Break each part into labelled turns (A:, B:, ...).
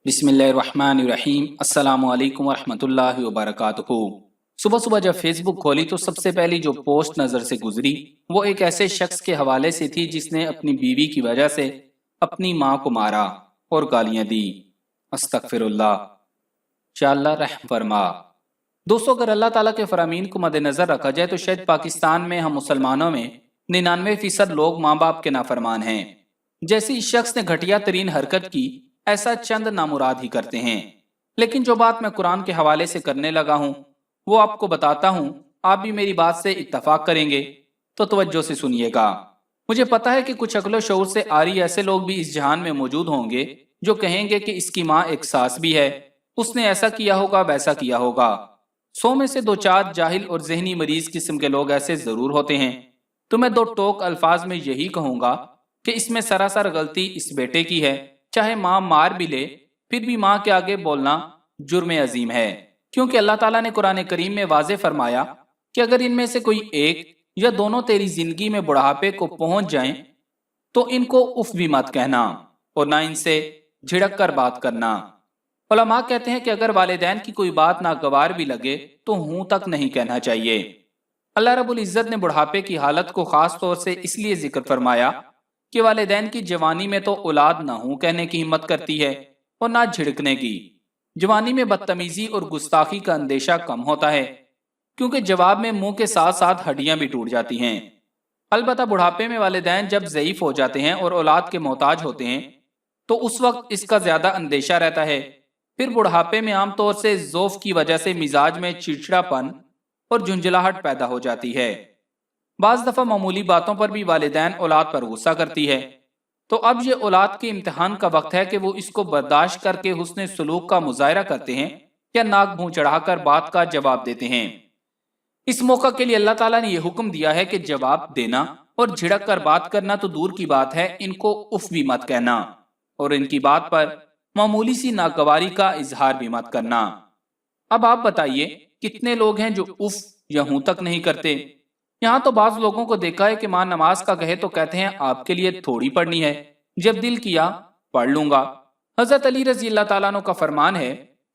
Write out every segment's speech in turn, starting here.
A: बिस्मिल्लाहिर्रहमानिर्रहीम। अस्सलामु अलैकुम वरहमतुल्लाहि वबरकातुहू। सुबह सुबह जब फेसबुक खोली तो सबसे पहली जो पोस्ट नज़र से गुजरी वो एक ऐसे शख्स के हवाले से थी जिसने अपनी बीवी की वजह से अपनी माँ को मारा और गालियां दी। अस्तगफिरुल्लाह, या अल्लाह रहम फरमा। दोस्तों, अगर अल्लाह ताला के फरामीन को मद्देनजर रखा जाए तो शायद पाकिस्तान में हम मुसलमानों में 99% लोग माँ बाप के नाफरमान हैं। जैसे इस शख्स ने घटिया तरीन हरकत की, ऐसा चंद नामुराद ही करते हैं। लेकिन जो बात मैं कुरान के हवाले से करने लगा हूँ वो आपको बताता हूँ, आप भी मेरी बात से इत्तफाक करेंगे तो तवज्जो से सुनिएगा। मुझे पता है कि कुछ अक्लो शऊर से आरी ऐसे लोग भी इस जहान में मौजूद होंगे जो कहेंगे कि इसकी माँ एक सास भी है, उसने ऐसा किया होगा वैसा किया होगा। 100 में से दो चार जाहिल और जहनी मरीज किस्म के लोग ऐसे जरूर होते हैं। तो मैं दो टोक अल्फाज में यही कहूंगा कि इसमें सरासर गलती इस बेटे की है। चाहे माँ मार भी ले फिर भी माँ के आगे बोलना जुर्म अजीम है, क्योंकि अल्लाह ताला ने कुरान करीम में वाजे फरमाया कि अगर इनमें से कोई एक या दोनों तेरी जिंदगी में बुढ़ापे को पहुंच जाएं तो इनको उफ भी मत कहना और ना इनसे झिड़क कर बात करना। उलमा कहते हैं कि अगर वालिदैन की कोई बात नागवार भी लगे तो हूं तक नहीं कहना चाहिए। अल्लाह रब्बुल इज्जत ने बुढ़ापे की हालत को खास तौर से इसलिए जिक्र फरमाया कि वालिदैन की जवानी में तो औलाद ना हूं कहने की हिम्मत करती है और ना झिड़कने की। जवानी में बदतमीजी और गुस्ताखी का अंदेशा कम होता है, क्योंकि जवाब में मुंह के साथ साथ हड्डियां भी टूट जाती हैं। अलबत्ता बुढ़ापे में वालिदैन जब ज़ईफ हो जाते हैं और औलाद के मोहताज होते हैं तो उस वक्त इसका ज्यादा अंदेशा रहता है। फिर बुढ़ापे में आमतौर से ज़ौफ की वजह से मिजाज में चिड़चिड़ापन और झुंझलाहट पैदा हो जाती है। बाज दफा मामूली बातों पर भी वालिदैन औलाद पर गुस्सा करती है। तो अब ये औलाद के इम्तिहान का वक्त है कि वो इसको बर्दाश्त करके हुस्न सलूक का मुजाहरा करते हैं या नाक मुंह चढ़ाकर बात का जवाब देते हैं। इस मौका के लिए अल्लाह ताला ने यह हुक्म दिया है कि जवाब देना और झिड़क कर बात करना तो दूर की बात है, इनको उफ भी मत कहना और इनकी बात पर मामूली सी नागवारी का इजहार भी मत करना। अब आप बताइए कितने लोग हैं जो उफ या हूं तक नहीं करते। यहाँ तो बाज लोगों को देखा है कि माँ नमाज का कहे तो कहते हैं आपके लिए थोड़ी पढ़नी है, जब दिल किया पढ़ लूंगा। हजरत अली रजी अल्लाह ताला अन्हु का फरमान है,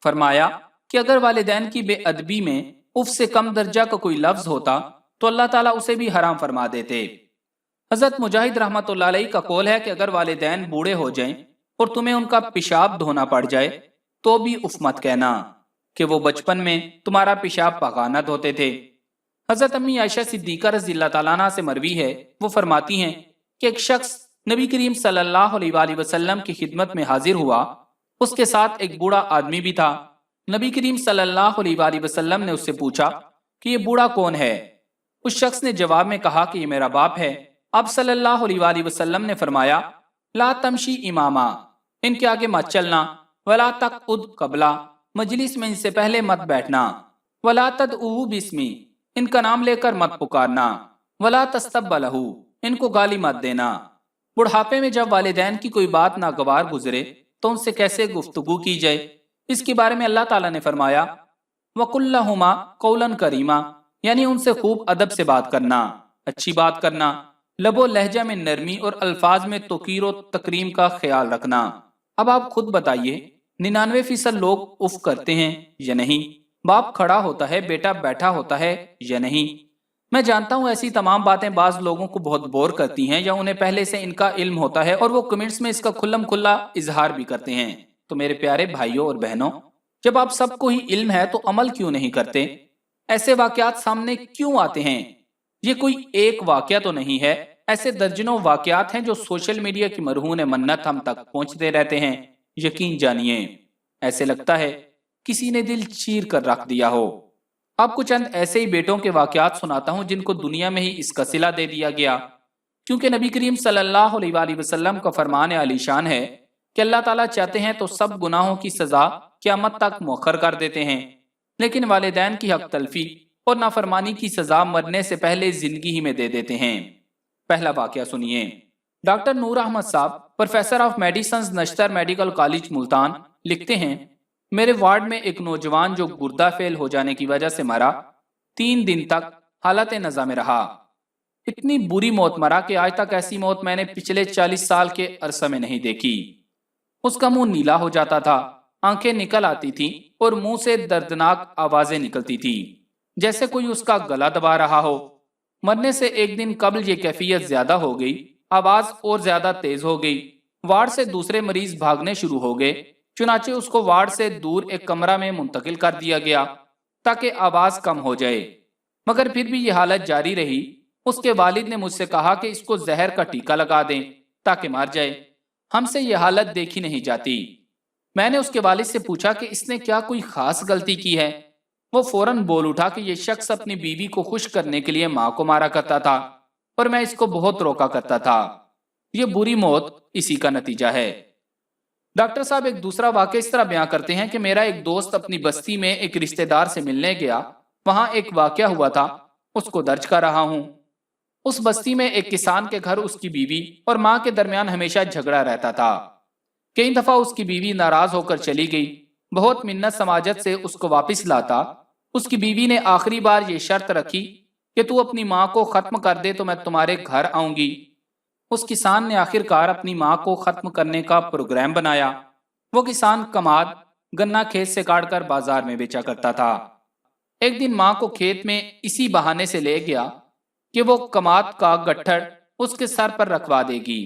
A: फरमाया कि अगर वालिदैन की बेअदबी में उफ से कम दर्जा का कोई लफ्ज होता तो अल्लाह ताला उसे भी हराम फरमा देते। हजरत मुजाहिद रहमतुल्लाह अलैहि का कौल है कि अगर वालिदैन बूढ़े हो जाएं और तुम्हें उनका पेशाब धोना पड़ जाए तो भी उफ मत कहना कि वो बचपन में तुम्हारा पेशाब पकाना धोते थे। हजरत अम्मी आयशा सिद्दीका रज़ी अल्लाह तआला अन्हा से मरवी है, वो फरमाती हैं कि एक शख्स नबी करीम सल्लल्लाहु अलैहि वसल्लम की खिदमत में हाजिर हुआ। उसके साथ एक बूढ़ा आदमी भी था। नबी करीम सल्लल्लाहु अलैहि वसल्लम ने उससे पूछा कि ये बूढ़ा कौन है। उस शख्स ने जवाब में कहा कि ये मेरा बाप है। अब सल्लल्लाहु अलैहि वसल्लम ने फरमाया, ला तमशी इमामा, इनके आगे मत चलना, वला तक उद कबला, मजलिस में इनसे पहले मत बैठना, वला तद उहु बिस्मी, इनका नाम लेकर मत पुकारना, वला तस्तब्बलहु, इनको गाली मत देना। बुढ़ापे में जब वालिदैन की कोई बात नागवार गुजरे तो उनसे कैसे गुफ्तगू की जाए, इसके बारे में अल्लाह ताला ने फरमाया, वकुल्लहुमा कौलन करीमा, यानी उनसे खूब अदब से बात करना, अच्छी बात करना, लबो लहजा में नरमी और अल्फाज में तोकीर और तकरीम का ख्याल रखना। अब आप खुद बताइए 99% लोग उफ करते हैं या नहीं? बाप खड़ा होता है, बेटा बैठा होता है या नहीं? मैं जानता हूँ ऐसी तमाम बातें बाज लोगों को बहुत बोर करती हैं या उन्हें पहले से इनका इल्म होता है और वो कमेंट्स में इसका खुल्लम खुल्ला इजहार भी करते हैं। तो मेरे प्यारे भाइयों और बहनों, जब आप सबको ही इल्म है तो अमल क्यों नहीं करते? ऐसे वाकयात सामने क्यों आते हैं? ये कोई एक वाकया तो नहीं है, ऐसे दर्जनों वाकयात हैं जो सोशल मीडिया की मरहून मन्नत हम तक पहुंचते रहते हैं। यकीन जानिए ऐसे लगता है किसी ने दिल चीर कर रख दिया हो। आपको चंद ऐसे ही बेटों के वाकयात सुनाता हूं जिनको दुनिया में ही इसका सिला दे दिया गया, क्योंकि नबी करीम सल्लल्लाहु अलैहि वसल्लम का फरमान आलीशान है कि अल्लाह ताला चाहते हैं तो सब गुनाहों की सजा क़यामत तक मुअख्खर कर देते हैं, लेकिन वालिदैन की हक तलफी और नाफरमानी की सजा मरने से पहले जिंदगी ही में दे देते हैं। पहला वाकया सुनिए। डॉक्टर नूर अहमद साहब, professor of medicine, नश्तर medical college Multan, लिखते हैं, मेरे वार्ड में एक नौजवान जो गुर्दा फेल हो जाने की वजह से मरा, 3 दिन तक हालत नज़ा में रहा। इतनी बुरी मौत मरा कि आज तक ऐसी मौत मैंने पिछले 40 साल के अरसे में नहीं देखी। उसका मुंह नीला हो जाता था, آنکھیں نکل آتی تھیں اور منہ سے دردناک آوازیں نکلتی تھی، جیسے کوئی اس کا گلا دبا رہا ہو۔ مرنے سے ایک دن قبل یہ کیفیت زیادہ ہو گئی، آواز اور زیادہ تیز ہو گئی، وارڈ سے دوسرے مریض بھاگنے شروع ہو گئے، چنانچہ اس کو وارڈ سے دور ایک کمرہ میں منتقل کر دیا گیا تاکہ آواز کم ہو جائے، مگر پھر بھی یہ حالت جاری رہی۔ اس کے والد نے مجھ سے کہا کہ اس کو زہر کا ٹیکہ لگا دیں تاکہ مر جائے، ہم سے یہ حالت دیکھی نہیں جاتی۔ میں نے اس کے والد سے پوچھا کہ اس نے کیا کوئی خاص غلطی کی ہے؟ وہ فوراً بول اٹھا کہ یہ شخص اپنی بیوی کو خوش کرنے کے لیے ماں کو مارا کرتا تھا اور میں اس کو بہت روکا کرتا تھا، یہ بری موت اسی کا نتیجہ ہے۔ ڈاکٹر صاحب ایک دوسرا واقعہ اس طرح بیان کرتے ہیں کہ میرا ایک دوست اپنی بستی میں ایک رشتہ دار سے ملنے گیا، وہاں ایک واقعہ ہوا تھا، اس کو درج کر رہا ہوں۔ اس بستی میں ایک کسان کے گھر اس کی بیوی اور ماں کے درمیان ہمیشہ جھگڑا رہتا تھا۔ کئی دفعہ اس کی بیوی ناراض ہو کر چلی گئی، بہت منت سماجت سے اس کو واپس لاتا۔ اس کی بیوی نے آخری بار یہ شرط رکھی کہ تو اپنی ماں کو ختم کر دے تو میں تمہارے گھر آؤں گی۔ اس کسان نے آخر کار اپنی ماں کو ختم کرنے کا پروگرام بنایا۔ وہ کسان کماد گنا کھیت سے کاٹ کر بازار میں بیچا کرتا تھا۔ ایک دن ماں کو کھیت میں اسی بہانے سے لے گیا کہ وہ کماد کا گٹھڑ اس کے سر پر رکھوا دے گی۔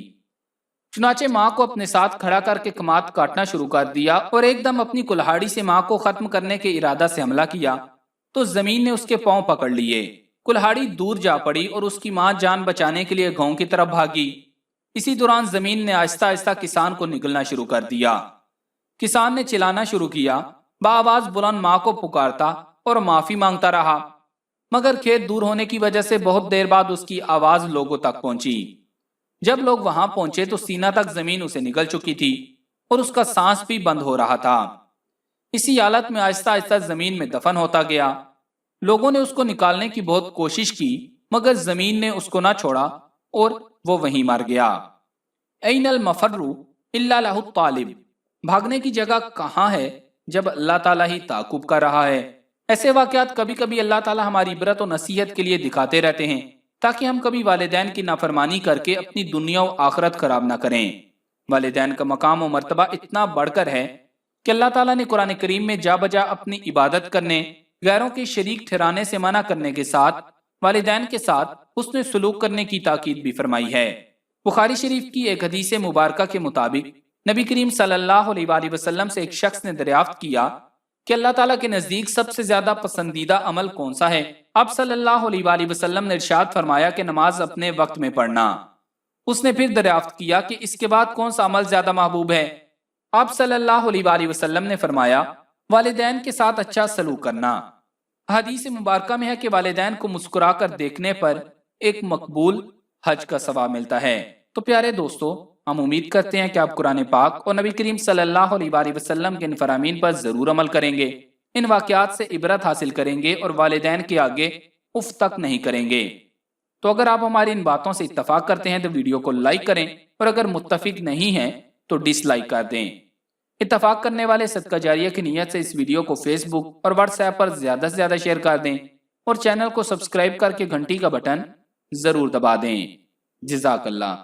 A: چنانچہ ماں کو اپنے ساتھ کھڑا کر کے کماد کاٹنا شروع کر دیا اور ایک دم اپنی کلہاڑی سے ماں کو ختم کرنے کے ارادہ سے حملہ کیا تو زمین نے اس کے پاؤں پکڑ لیے، کلہاڑی دور جا پڑی اور اس کی ماں جان بچانے کے لیے گاؤں کی طرف بھاگی۔ اسی دوران زمین نے آہستہ آہستہ کسان کو نگلنا شروع کر دیا۔ کسان نے چلانا شروع کیا، بآواز بلند ماں کو پکارتا اور معافی مانگتا رہا، مگر کھیت دور ہونے کی وجہ سے بہت دیر بعد اس کی آواز لوگوں تک پہنچی۔ جب لوگ وہاں پہنچے تو سینہ تک زمین اسے نگل چکی تھی اور اس کا سانس بھی بند ہو رہا تھا۔ اسی حالت میں آہستہ آہستہ زمین میں دفن ہوتا گیا۔ لوگوں نے اس کو نکالنے کی بہت کوشش کی مگر زمین نے اس کو نہ چھوڑا اور وہ وہیں مر گیا۔ این المفر الا لہ الطالب، بھاگنے کی جگہ کہاں ہے جب اللہ تعالیٰ ہی تعاقب کر رہا ہے۔ ایسے واقعات کبھی کبھی اللہ تعالیٰ ہماری عبرت و نصیحت کے لیے دکھاتے رہتے ہیں تاکہ ہم کبھی والدین کی نافرمانی کر کے اپنی دنیا و آخرت خراب نہ کریں۔ والدین کا مقام و مرتبہ اتنا بڑھ کر ہے کہ اللہ تعالیٰ نے قرآن کریم میں جا بجا اپنی عبادت کرنے، غیروں کے شریک ٹھہرانے سے منع کرنے کے ساتھ والدین کے ساتھ حسن سلوک کرنے کی تاکید بھی فرمائی ہے۔ بخاری شریف کی ایک حدیث مبارکہ کے مطابق نبی کریم صلی اللہ علیہ وآلہ وسلم سے ایک شخص نے دریافت کیا کہ اللہ تعالیٰ کے نزدیک سب سے زیادہ پسندیدہ عمل کون سا ہے؟ آپ صلی اللہ علیہ وآلہ وسلم نے ارشاد فرمایا کہ نماز اپنے وقت میں پڑھنا۔ اس نے پھر دریافت کیا کہ اس کے بعد کون سا عمل زیادہ محبوب ہے؟ آپ صلی اللہ علیہ وآلہ وسلم نے فرمایا والدین کے ساتھ اچھا سلوک کرنا۔ حدیث مبارکہ میں ہے کہ والدین کو مسکرا کر دیکھنے پر ایک مقبول حج کا ثواب ملتا ہے۔ تو پیارے دوستو، ہم امید کرتے ہیں کہ آپ قرآن پاک اور نبی کریم صلی اللہ علیہ وآلہ وسلم کے ان فرامین پر ضرور عمل کریں گے، ان واقعات سے عبرت حاصل کریں گے اور والدین کے آگے اف تک نہیں کریں گے۔ تو اگر آپ ہماری ان باتوں سے اتفاق کرتے ہیں تو ویڈیو کو لائک کریں اور اگر متفق نہیں ہیں تو ڈس لائک کر دیں۔ اتفاق کرنے والے صدقہ جاریہ کی نیت سے اس ویڈیو کو فیس بک اور واٹس ایپ پر زیادہ سے زیادہ شیئر کر دیں اور چینل کو سبسکرائب کر کے گھنٹی کا بٹن ضرور دبا دیں۔ جزاک اللہ۔